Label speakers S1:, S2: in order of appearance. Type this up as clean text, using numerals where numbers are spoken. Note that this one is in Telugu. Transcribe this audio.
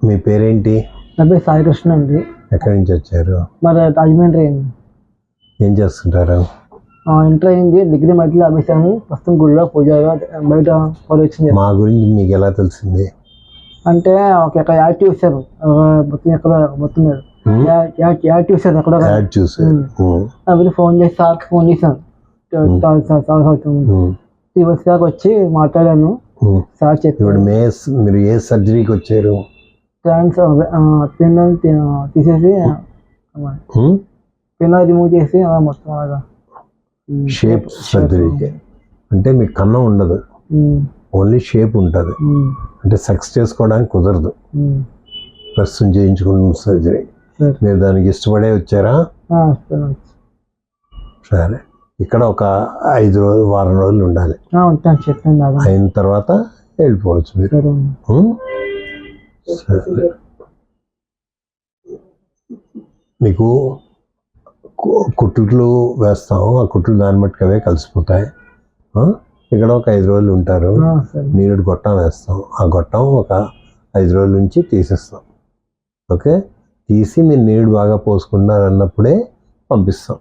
S1: మీ పేరేంటి?
S2: నా పేరు సాయి కృష్ణ అండి.
S1: ఎక్కడి నుంచి వచ్చారు?
S2: మరి రాజమండ్రి అండి.
S1: ఏం చేస్తుంటారు?
S2: ఇంటర్ అయింది, డిగ్రీ మధ్యలో ఆపేసాను. ప్రస్తుతం గుడిలో పూజగా బయట వచ్చింది.
S1: మా గురించి మీకు ఎలా తెలిసింది?
S2: అంటే ఒక యాడ్ చూసారు, మొత్తం యాడ్ చూసారు అక్కడ.
S1: యాడ్ చూసారు.
S2: అప్పుడు ఫోన్ చేసి సార్కి ఫోన్ చేశాను. దాకా వచ్చి మాట్లాడాను. సార్ చెప్పాడు.
S1: మీరు ఏ సర్జరీకి వచ్చారు?
S2: పిన్ తీసేసి పిన్ రిమూవ్ చేసి మొత్తం అలాగా
S1: షేప్ సర్జరీకి. అంటే మీకు కన్నం ఉండదు, ఓన్లీ షేప్ ఉంటుంది. అంటే సెక్స్ చేసుకోవడానికి కుదరదు. ప్రస్తుతం చేయించుకుంటున్న సర్జరీ. మీరు దానికి ఇష్టపడే వచ్చారా? సరే, ఇక్కడ ఒక 5 రోజులు, వారం రోజులు ఉండాలి. అయిన తర్వాత వెళ్ళిపోవచ్చు మీరు. సరే, మీకు కుట్లు వేస్తాము. ఆ కుట్లు దాన్ని బట్టి అవే కలిసిపోతాయి. ఇక్కడ ఒక 5 రోజులు ఉంటారు. నీరుడు గొట్టం వేస్తాం. ఆ గొట్టం ఒక 5 రోజుల నుంచి తీసేస్తాం. ఓకే, తీసి మీరు నీరు బాగా పోసుకున్నారన్నప్పుడే పంపిస్తాం.